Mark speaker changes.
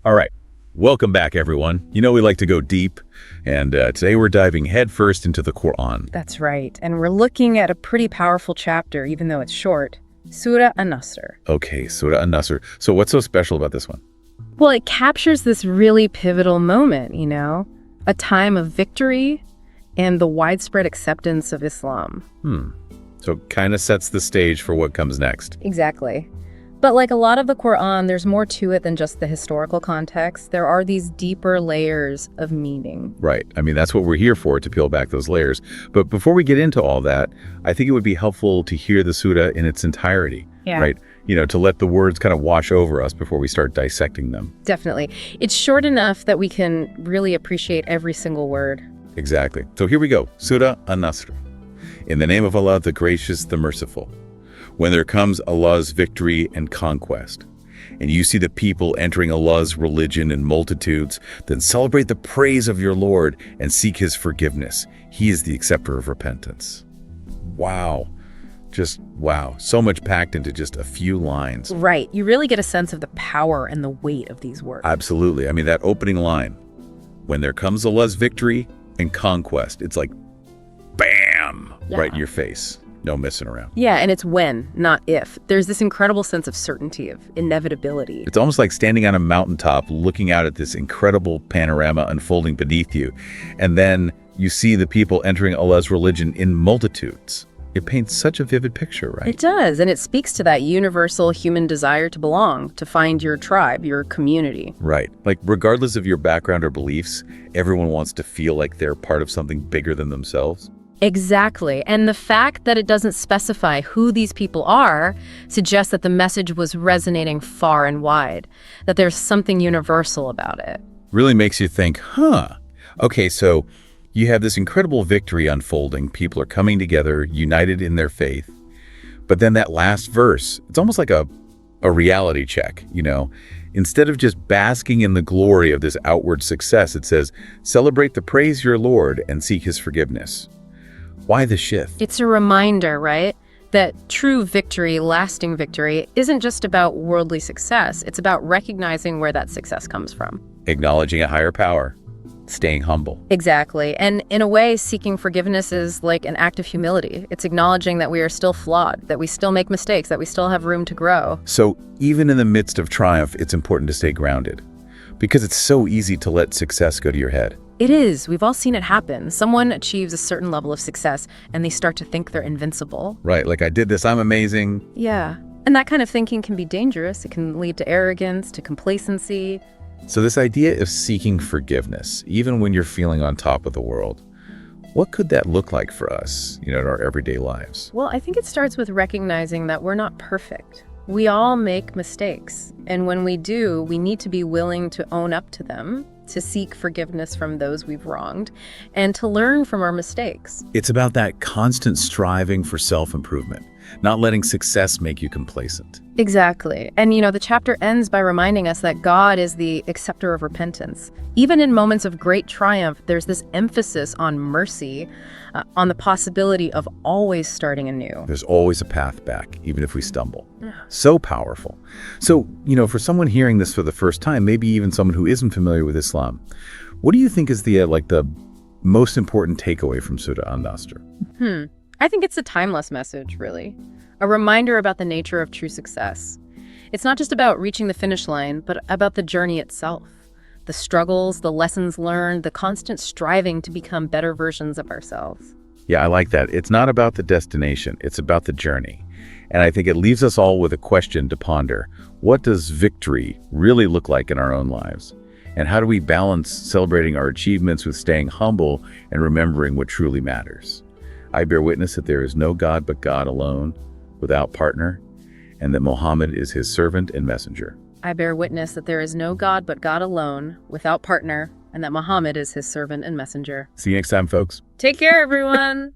Speaker 1: All right, welcome back, everyone. You know we like to go deep, and today we're diving headfirst into the Quran.
Speaker 2: That's right. And we're looking at a pretty powerful chapter, even though it's short. Surah An-Nasr.
Speaker 1: Okay, Surah An-Nasr. So what's so special about this one?
Speaker 2: Well, it captures this really pivotal moment, a time of victory and the widespread acceptance of Islam.
Speaker 1: So it kind of sets the stage for what comes next.
Speaker 2: Exactly. But like a lot of the Quran, there's more to it than just the historical context. There are these deeper layers of meaning.
Speaker 1: Right. I mean, that's what we're here for, to peel back those layers. But before we get into all that, I think it would be helpful to hear the surah in its entirety, right? To let the words kind of wash over us before we start dissecting them.
Speaker 2: Definitely. It's short enough that we can really appreciate every single word.
Speaker 1: Exactly. So here we go. Surah An-Nasr. In the name of Allah, the gracious, the merciful. When there comes Allah's victory and conquest, and you see the people entering Allah's religion in multitudes, then celebrate the praise of your Lord and seek his forgiveness. He is the acceptor of repentance. Wow. Just wow. So much packed into just a few lines.
Speaker 2: Right. You really get a sense of the power and the weight of these words.
Speaker 1: Absolutely. I mean, that opening line, when there comes Allah's victory and conquest, it's like, bam, right in your face. No messing around.
Speaker 2: Yeah, and it's when, not if. There's this incredible sense of certainty, of inevitability.
Speaker 1: It's almost like standing on a mountaintop, looking out at this incredible panorama unfolding beneath you. And then you see the people entering Allah's religion in multitudes. It paints such a vivid picture, right?
Speaker 2: It does, and it speaks to that universal human desire to belong, to find your tribe, your community.
Speaker 1: Right. Like, regardless of your background or beliefs, everyone wants to feel like they're part of something bigger than themselves.
Speaker 2: Exactly. And the fact that it doesn't specify who these people are suggests that the message was resonating far and wide, that there's something universal about it.
Speaker 1: Really makes you think, okay, so you have this incredible victory unfolding. People are coming together, united in their faith. But then that last verse, it's almost like a reality check, Instead of just basking in the glory of this outward success, it says, celebrate the praise your Lord and seek his forgiveness. Why the shift?
Speaker 2: It's a reminder, right, that true victory, lasting victory, isn't just about worldly success. It's about recognizing where that success comes from.
Speaker 1: Acknowledging a higher power, staying humble.
Speaker 2: Exactly. And in a way, seeking forgiveness is like an act of humility. It's acknowledging that we are still flawed, that we still make mistakes, that we still have room to grow.
Speaker 1: So even in the midst of triumph, it's important to stay grounded, because it's so easy to let success go to your head.
Speaker 2: It is. We've all seen it happen. Someone achieves a certain level of success and they start to think they're invincible.
Speaker 1: Right, like I did this, I'm amazing.
Speaker 2: Yeah. And that kind of thinking can be dangerous. It can lead to arrogance, to complacency.
Speaker 1: So this idea of seeking forgiveness, even when you're feeling on top of the world, what could that look like for us, in our everyday lives?
Speaker 2: Well, I think it starts with recognizing that we're not perfect. We all make mistakes. And when we do, we need to be willing to own up to them, to seek forgiveness from those we've wronged, and to learn from our mistakes.
Speaker 1: It's about that constant striving for self-improvement, not letting success make you complacent.
Speaker 2: Exactly. And the chapter ends by reminding us that God is the acceptor of repentance. Even in moments of great triumph, there's this emphasis on mercy, on the possibility of always starting anew.
Speaker 1: There's always a path back, even if we stumble. So powerful. So, for someone hearing this for the first time, maybe even someone who isn't familiar with Islam, what do you think is the most important takeaway from Surah An-Nasr?
Speaker 2: I think it's a timeless message, really. A reminder about the nature of true success. It's not just about reaching the finish line, but about the journey itself. The struggles, the lessons learned, the constant striving to become better versions of ourselves.
Speaker 1: Yeah, I like that. It's not about the destination, it's about the journey. And I think it leaves us all with a question to ponder. What does victory really look like in our own lives? And how do we balance celebrating our achievements with staying humble and remembering what truly matters? I bear witness that there is no God but God alone, without partner, and that Muhammad is his servant and messenger.
Speaker 2: I bear witness that there is no God but God alone, without partner, and that Muhammad is his servant and messenger.
Speaker 1: See you next time, folks.
Speaker 2: Take care, everyone.